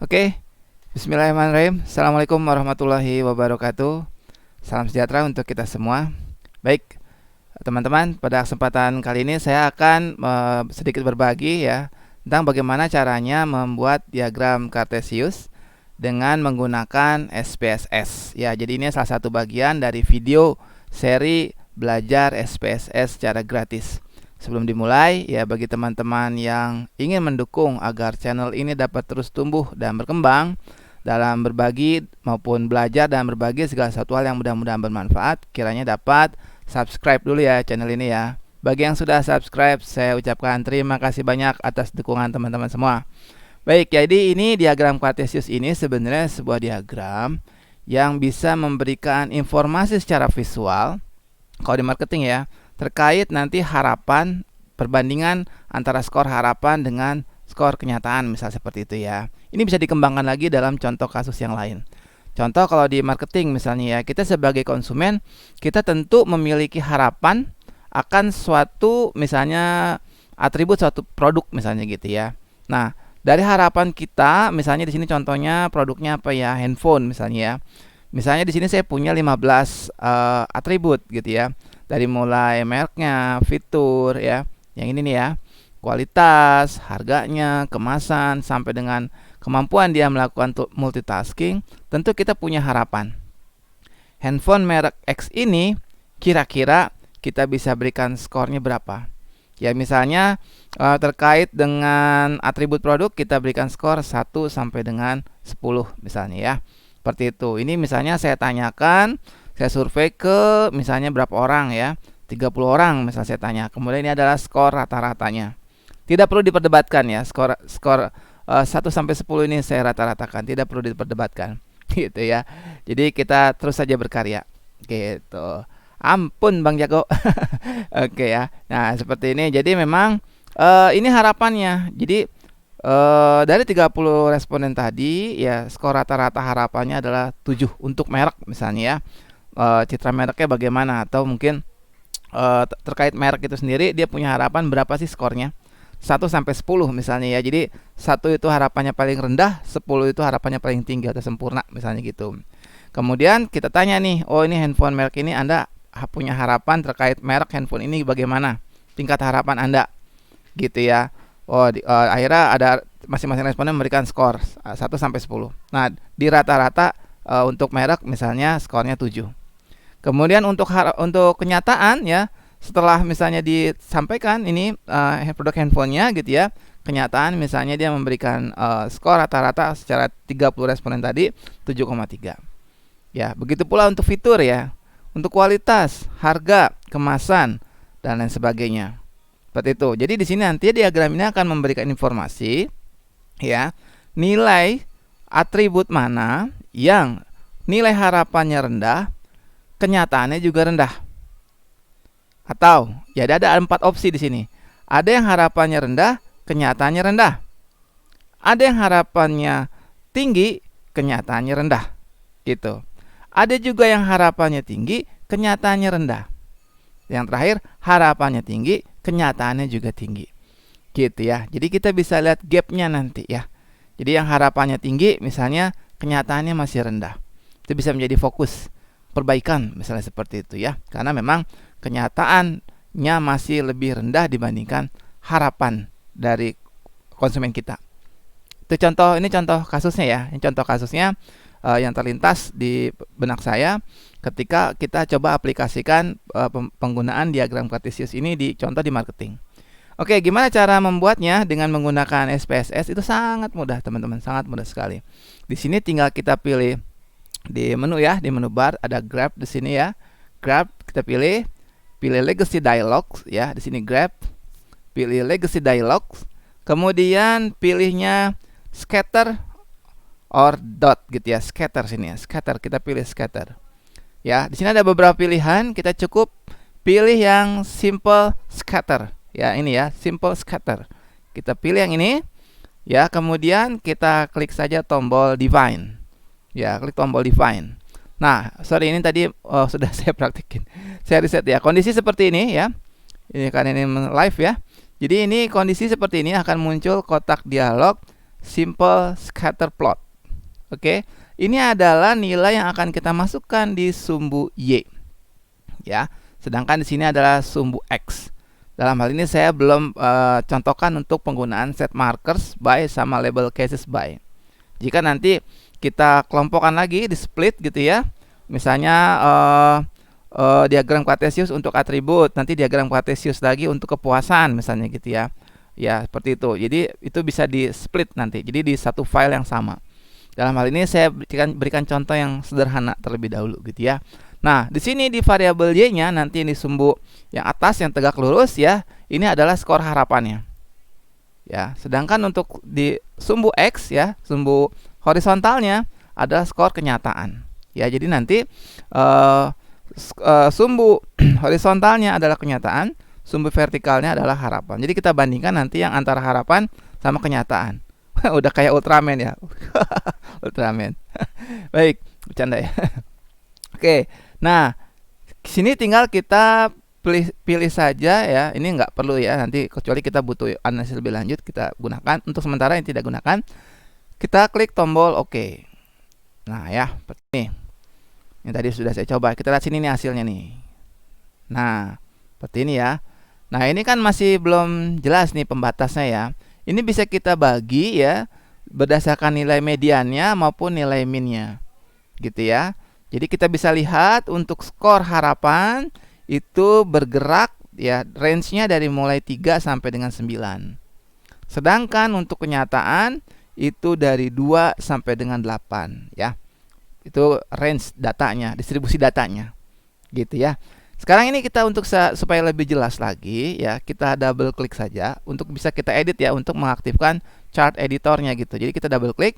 Oke, bismillahirrahmanirrahim. Assalamualaikum warahmatullahi wabarakatuh. Salam sejahtera untuk kita semua. Baik, teman-teman, pada kesempatan kali ini saya akan sedikit berbagi ya tentang bagaimana caranya membuat diagram kartesius dengan menggunakan SPSS. Ya, jadi ini salah satu bagian dari video seri belajar SPSS secara gratis. Sebelum dimulai, ya bagi teman-teman yang ingin mendukung agar channel ini dapat terus tumbuh dan berkembang dalam berbagi maupun belajar dan berbagi segala sesuatu hal yang mudah-mudahan bermanfaat, kiranya dapat subscribe dulu ya channel ini ya. Bagi yang sudah subscribe, saya ucapkan terima kasih banyak atas dukungan teman-teman semua. Baik, jadi ini diagram kartesius ini sebenarnya sebuah diagram yang bisa memberikan informasi secara visual kalau di marketing ya, terkait nanti harapan perbandingan antara skor harapan dengan skor kenyataan, misal seperti itu ya. Ini bisa dikembangkan lagi dalam contoh kasus yang lain. Contoh kalau di marketing misalnya ya, kita sebagai konsumen kita tentu memiliki harapan akan suatu misalnya atribut suatu produk misalnya gitu ya. Nah, dari harapan kita misalnya di sini contohnya produknya apa ya? Handphone misalnya ya. Misalnya di sini saya punya 15 atribut gitu ya. Dari mulai mereknya, fitur ya. Yang ini nih ya. Kualitas, harganya, kemasan sampai dengan kemampuan dia melakukan multitasking, tentu kita punya harapan. Handphone merek X ini kira-kira kita bisa berikan skornya berapa? Ya misalnya terkait dengan atribut produk kita berikan skor 1 sampai dengan 10 misalnya ya. Seperti itu. Ini misalnya saya tanyakan, saya survei ke misalnya berapa orang ya, 30 orang misalnya saya tanya. Kemudian ini adalah skor rata-ratanya. Tidak perlu diperdebatkan ya, skor 1 sampai 10 ini saya rata-ratakan, tidak perlu diperdebatkan. Gitu ya. Jadi kita terus saja berkarya. Gitu. Ampun Bang Jago. Oke ya. Nah, seperti ini. Jadi memang ini harapannya. Jadi dari 30 responden tadi ya skor rata-rata harapannya adalah 7 untuk merek misalnya ya. Citra mereknya bagaimana atau mungkin terkait merek itu sendiri dia punya harapan berapa sih skornya? 1 sampai 10 misalnya ya. Jadi 1 itu harapannya paling rendah, 10 itu harapannya paling tinggi atau sempurna misalnya gitu. Kemudian kita tanya nih, oh ini handphone merek ini Anda punya harapan terkait merek handphone ini bagaimana? Tingkat harapan Anda gitu ya. Oh, akhirnya ada masing-masing responden memberikan skor 1 sampai 10. Nah, di rata-rata untuk merek misalnya skornya 7. Kemudian untuk kenyataan ya, setelah misalnya disampaikan ini produk handphonenya gitu ya, kenyataan misalnya dia memberikan skor rata-rata secara 30 responden tadi 7,3. Ya, begitu pula untuk fitur ya. Untuk kualitas, harga, kemasan dan lain sebagainya. Seperti itu. Jadi di sini nanti diagram ini akan memberikan informasi ya, nilai atribut mana yang nilai harapannya rendah, kenyataannya juga rendah. Atau ya ada 4 opsi di sini. Ada yang harapannya rendah, kenyataannya rendah. Ada yang harapannya tinggi, kenyataannya rendah. Gitu. Ada juga yang harapannya tinggi, kenyataannya rendah. Yang terakhir, harapannya tinggi, kenyataannya juga tinggi. Gitu ya. Jadi kita bisa lihat gapnya nanti ya. Jadi yang harapannya tinggi, misalnya kenyataannya masih rendah. Itu bisa menjadi fokus perbaikan misalnya seperti itu ya. Karena memang kenyataannya masih lebih rendah dibandingkan harapan dari konsumen kita. Itu contoh, ini contoh kasusnya ya. Ini contoh kasusnya yang terlintas di benak saya ketika kita coba aplikasikan penggunaan diagram kartesius ini di contoh di marketing. Oke, gimana cara membuatnya dengan menggunakan SPSS? Itu sangat mudah teman-teman, sangat mudah sekali. Di sini tinggal kita pilih di menu ya, di menu bar ada grab di sini ya. Grab kita pilih legacy dialogs ya, di sini grab, pilih legacy dialogs. Kemudian pilihnya scatter or dot gitu ya, scatter sini ya, scatter, kita pilih scatter. Ya, di sini ada beberapa pilihan, kita cukup pilih yang simple scatter. Ya, ini ya, simple scatter. Kita pilih yang ini. Ya, kemudian kita klik saja tombol define. Ya, klik tombol define. Nah, sorry ini tadi sudah saya praktikin. Saya reset ya. Kondisi seperti ini ya. Ini kan ini live ya. Jadi ini kondisi seperti ini akan muncul kotak dialog simple scatter plot. Oke, ini adalah nilai yang akan kita masukkan di sumbu Y. Ya, sedangkan di sini adalah sumbu X. Dalam hal ini saya belum contohkan untuk penggunaan set markers by sama label cases by. Jika nanti kita kelompokkan lagi di split gitu ya, misalnya diagram Cartesius untuk atribut, nanti diagram Cartesius lagi untuk kepuasan misalnya gitu ya. Ya, seperti itu. Jadi itu bisa di split nanti. Jadi di satu file yang sama. Dalam hal ini saya berikan contoh yang sederhana terlebih dahulu gitu ya. Nah, di sini di variabel Y-nya nanti ini sumbu yang atas yang tegak lurus ya, ini adalah skor harapannya. Ya, sedangkan untuk di sumbu X ya, sumbu horizontalnya adalah skor kenyataan. Ya, jadi nanti sumbu horizontalnya adalah kenyataan, sumbu vertikalnya adalah harapan. Jadi kita bandingkan nanti yang antara harapan sama kenyataan. Udah kayak Ultraman ya. Ultraman. Baik, bercanda ya. Oke. Nah, sini tinggal kita pilih saja ya. Ini nggak perlu ya, nanti kecuali kita butuh analisis lebih lanjut kita gunakan. Untuk sementara yang tidak gunakan, kita klik tombol OK. Nah ya, seperti ini. Yang tadi sudah saya coba. Kita lihat sini nih hasilnya nih. Nah, seperti ini ya. Nah, ini kan masih belum jelas nih pembatasnya ya. Ini bisa kita bagi ya berdasarkan nilai mediannya maupun nilai minnya. Gitu ya. Jadi kita bisa lihat untuk skor harapan itu bergerak ya, range-nya dari mulai 3 sampai dengan 9. Sedangkan untuk kenyataan itu dari 2 sampai dengan 8 ya. Itu range datanya, distribusi datanya. Gitu ya. Sekarang ini kita untuk supaya lebih jelas lagi ya, kita double klik saja untuk bisa kita edit ya, untuk mengaktifkan chart editornya gitu. Jadi kita double klik.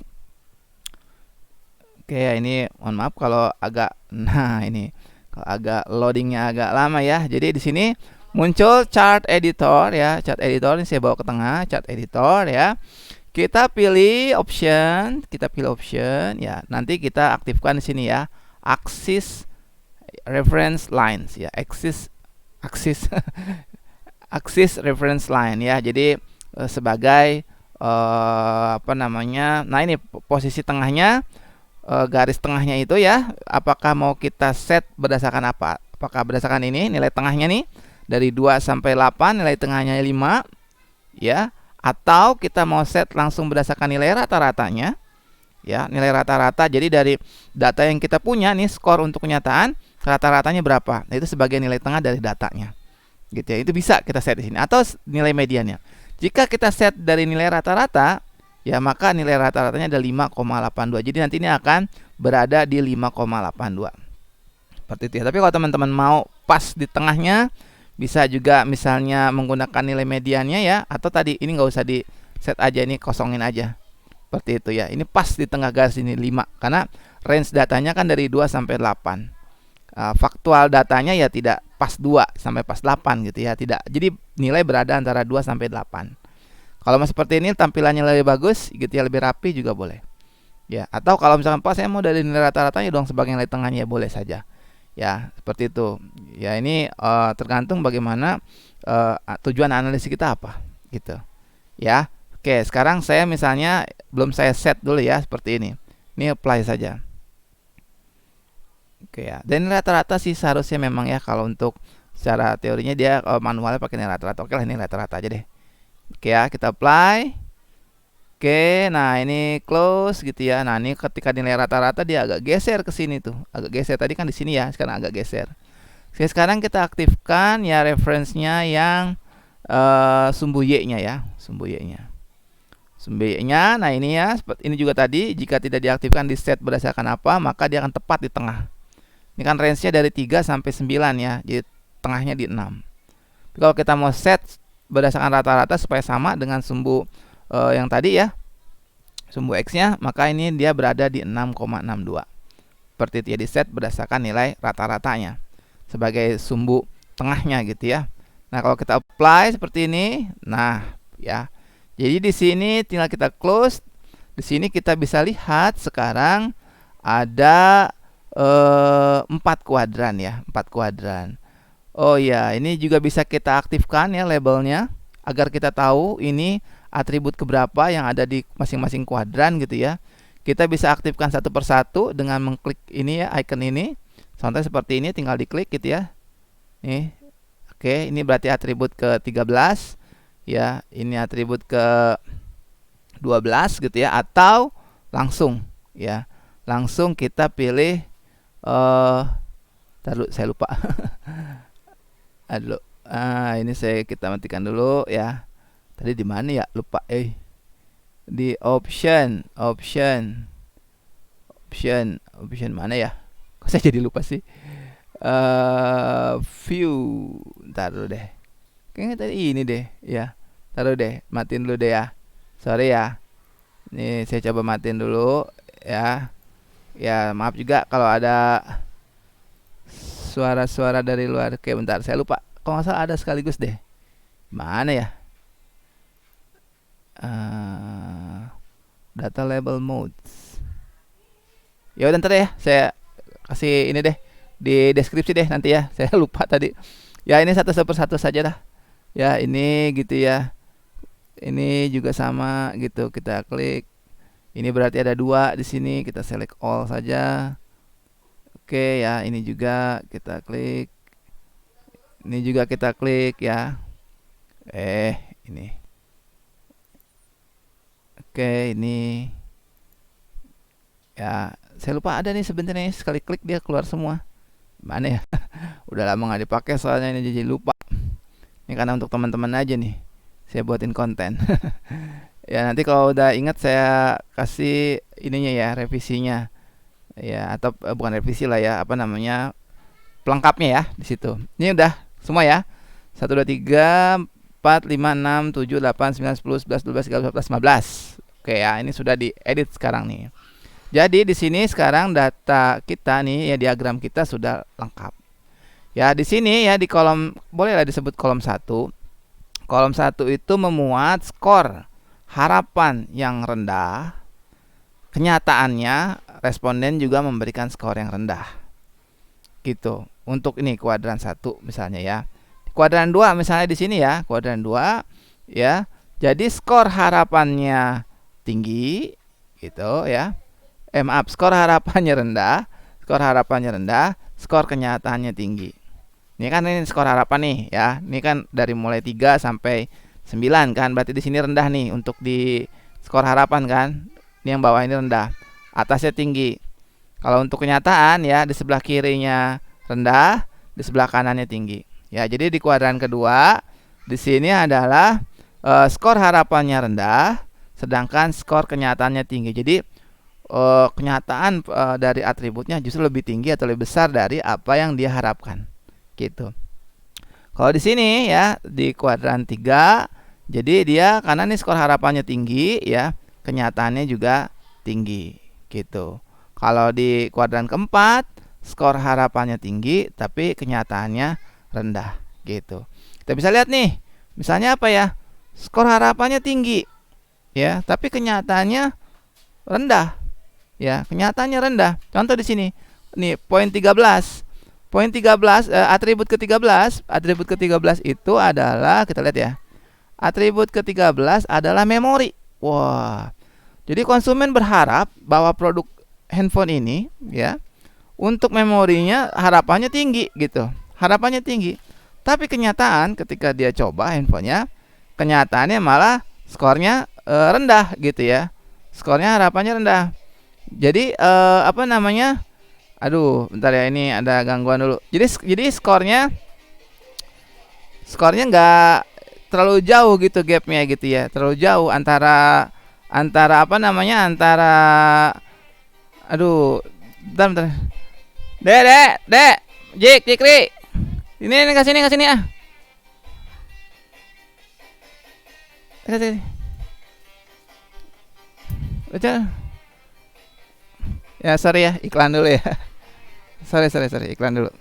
Oke, ini mohon maaf kalau agak ini kalau agak loadingnya agak lama ya. Jadi di sini muncul chart editor ya. Chart editor ini saya bawa ke tengah, chart editor ya. Kita pilih option ya. Nanti kita aktifkan di sini ya, axis reference lines ya, axis axis reference line ya. Jadi sebagai apa namanya? Nah, ini posisi tengahnya, garis tengahnya itu ya. Apakah mau kita set berdasarkan apa? Apakah berdasarkan ini nilai tengahnya nih dari 2 sampai 8, nilai tengahnya 5 ya, atau kita mau set langsung berdasarkan nilai rata-ratanya ya, nilai rata-rata. Jadi dari data yang kita punya nih, skor untuk kenyataan rata-ratanya berapa, nah itu sebagai nilai tengah dari datanya gitu ya. Itu bisa kita set di sini, atau nilai mediannya. Jika kita set dari nilai rata-rata ya, maka nilai rata-ratanya ada 5,82. Jadi nanti ini akan berada di 5,82 seperti itu ya. Tapi kalau teman-teman mau pas di tengahnya, bisa juga misalnya menggunakan nilai mediannya ya, atau tadi ini nggak usah di set aja, ini kosongin aja seperti itu ya. Ini pas di tengah garis ini 5, karena range datanya kan dari 2 sampai 8. Faktual datanya ya tidak pas 2 sampai pas 8 gitu ya, tidak. Jadi nilai berada antara 2 sampai 8. Kalau mau seperti ini tampilannya lebih bagus gitu ya, lebih rapi juga boleh. Ya, atau kalau misalkan pas saya mau dari nilai rata-ratanya dong sebagai nilai tengahnya, ya boleh saja. Ya, seperti itu. Ya, ini tergantung bagaimana tujuan analisis kita apa gitu. Ya. Oke, sekarang saya misalnya belum saya set dulu ya, seperti ini. Ini apply saja. Oke ya. Dan rata-rata sih seharusnya memang ya, kalau untuk secara teorinya dia manualnya pakai nilai rata-rata. Oke lah, ini rata-rata aja deh. Oke ya, kita apply. Oke, nah ini close gitu ya. Nah, ini ketika nilai rata-rata dia agak geser ke sini tuh. Agak geser, tadi kan di sini ya, sekarang agak geser. Oke, sekarang kita aktifkan ya reference-nya yang sumbu Y-nya ya, sumbu Y-nya. Sumbu Y-nya, nah ini ya, ini juga tadi jika tidak diaktifkan di set berdasarkan apa, maka dia akan tepat di tengah. Ini kan range-nya dari 3 sampai 9 ya, jadi tengahnya di 6. Tapi kalau kita mau set berdasarkan rata-rata supaya sama dengan sumbu yang tadi ya, sumbu X-nya, maka ini dia berada di 6,62. Seperti itu ya, di set berdasarkan nilai rata-ratanya sebagai sumbu tengahnya gitu ya. Nah, kalau kita apply seperti ini, nah ya. Jadi di sini tinggal kita close. Di sini kita bisa lihat sekarang ada 4 kuadran ya, 4 kuadran. Oh ya, ini juga bisa kita aktifkan ya labelnya, agar kita tahu ini atribut keberapa yang ada di masing-masing kuadran gitu ya. Kita bisa aktifkan satu persatu dengan mengklik ini ya, icon ini. Contohnya seperti ini, tinggal diklik gitu ya. Nih. Oke, ini berarti atribut ke-13 ya, ini atribut ke-12 gitu ya, atau langsung ya. Langsung kita pilih taruh, saya lupa. Aduh. Ini kita matikan dulu ya. Tadi di mana ya? Lupa. Di option mana ya? Kok saya jadi lupa sih? View. Taruh deh. Kayaknya tadi ini deh ya. Taruh deh, matiin dulu deh ya. Sorry ya. Nih saya coba matiin dulu ya. Ya, maaf juga kalau ada suara-suara dari luar. Oke, bentar, saya lupa. Kalau nggak salah ada sekaligus deh. Mana ya? Data label modes. Ya udah, ntar ya, saya kasih ini deh di deskripsi deh nanti ya. Saya lupa tadi. Ya, ini satu persatu saja dah. Ya, ini gitu ya. Ini juga sama gitu. Kita klik. Ini berarti ada 2 di sini. Kita select all saja. Oke ya, ini juga kita klik. Ini juga kita klik ya. Ini. Oke, ini. Ya, saya lupa ada nih sebenarnya, sekali klik dia keluar semua. Mana ya? Udah lama nggak dipakai soalnya, ini jadi lupa. Ini karena untuk teman-teman aja nih. Saya buatin konten. Ya, nanti kalau udah ingat saya kasih ininya ya, revisinya. Ya, atau bukan revisi lah ya, apa namanya? Pelengkapnya ya di situ. Ini udah semua ya. 1 2 3 4 5 6 7 8 9 10 11 12 13 14 15. Oke ya, ini sudah diedit sekarang nih. Jadi di sini sekarang data kita nih ya, diagram kita sudah lengkap. Ya, di sini ya di kolom, bolehlah disebut kolom 1. Kolom 1 itu memuat skor harapan yang rendah. Kenyataannya responden juga memberikan skor yang rendah. Gitu. Untuk ini kuadran 1 misalnya ya. Kuadran 2 misalnya di sini ya, kuadran 2 ya. Jadi skor harapannya tinggi gitu ya. Maaf, skor harapannya rendah, skor kenyataannya tinggi. Ini kan ini skor harapan nih ya. Ini kan dari mulai 3 sampai 9 kan. Berarti di sini rendah nih untuk di skor harapan kan. Ini yang bawah ini rendah, atasnya tinggi. Kalau untuk kenyataan ya, di sebelah kirinya rendah, di sebelah kanannya tinggi. Ya, jadi di kuadran kedua di sini adalah skor harapannya rendah, sedangkan skor kenyataannya tinggi. Jadi kenyataan dari atributnya justru lebih tinggi atau lebih besar dari apa yang dia harapkan. Gitu. Kalau di sini ya di kuadran 3, jadi dia karena nih skor harapannya tinggi ya, kenyataannya juga tinggi gitu. Kalau di kuadran keempat, skor harapannya tinggi tapi kenyataannya rendah gitu. Kita bisa lihat nih, misalnya apa ya? Skor harapannya tinggi ya, tapi kenyataannya rendah. Ya, kenyataannya rendah. Contoh di sini. Nih, poin 13. Poin 13 atribut ke-13 itu adalah, kita lihat ya. Atribut ke-13 adalah memori. Wah. Jadi konsumen berharap bahwa produk handphone ini ya, untuk memorinya harapannya tinggi gitu. Harapannya tinggi. Tapi kenyataan ketika dia coba handphonenya, kenyataannya malah skornya rendah gitu ya. Skornya harapannya rendah. Jadi apa namanya? Aduh, bentar ya, ini ada gangguan dulu. Jadi skornya nggak terlalu jauh gitu gapnya gitu ya. Terlalu jauh antara apa namanya? Antara, aduh, bentar. Dek, Jikri. Ini kasih sini ah. Kasih. Baca. Ya, sorry ya, iklan dulu ya. Sorry, iklan dulu.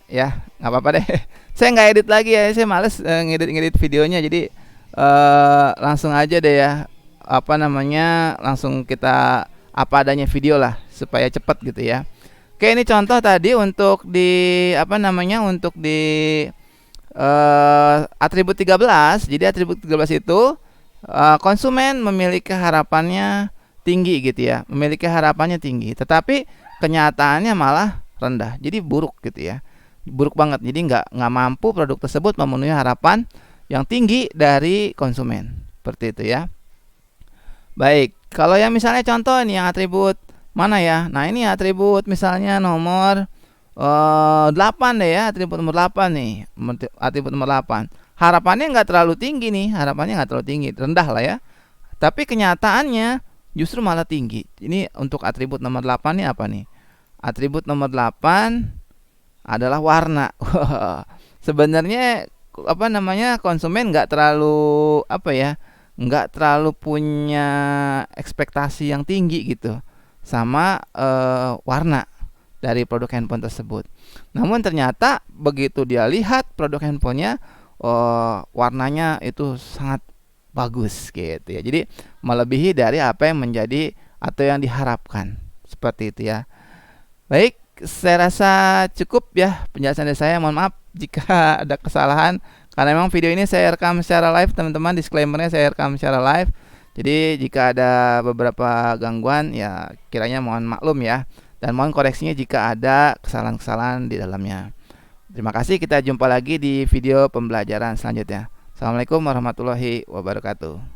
Ya, nggak apa-apa deh. Saya nggak edit lagi ya, saya males ngedit videonya, jadi langsung aja deh ya. Apa namanya? Langsung kita apa adanya video lah supaya cepat gitu ya. Oke, ini contoh tadi untuk di apa namanya? Untuk di atribut 13. Jadi atribut 13 itu konsumen memiliki harapannya tinggi gitu ya, memiliki harapannya tinggi, tetapi kenyataannya malah rendah, jadi buruk gitu ya, buruk banget. Jadi nggak mampu produk tersebut memenuhi harapan yang tinggi dari konsumen, seperti itu ya. Baik, kalau yang misalnya contoh nih yang atribut mana ya? Nah ini atribut misalnya nomor 8 deh ya, atribut nomor 8 nih, atribut nomor 8. Harapannya nggak terlalu tinggi nih, harapannya nggak terlalu tinggi, rendah lah ya. Tapi kenyataannya justru malah tinggi. Ini untuk atribut nomor 8 nih apa nih? Atribut nomor 8 adalah warna. Sebenarnya apa namanya, konsumen nggak terlalu apa ya, nggak terlalu punya ekspektasi yang tinggi gitu sama warna dari produk handphone tersebut. Namun ternyata begitu dia lihat produk handphonenya, warnanya itu sangat bagus gitu ya. Jadi melebihi dari apa yang menjadi atau yang diharapkan. Seperti itu ya. Baik, saya rasa cukup ya penjelasan dari saya. Mohon maaf jika ada kesalahan karena memang video ini saya rekam secara live, teman-teman. Disclaimernya saya rekam secara live. Jadi jika ada beberapa gangguan ya kiranya mohon maklum ya. Dan mohon koreksinya jika ada kesalahan-kesalahan di dalamnya. Terima kasih, kita jumpa lagi di video pembelajaran selanjutnya. Assalamualaikum warahmatullahi wabarakatuh.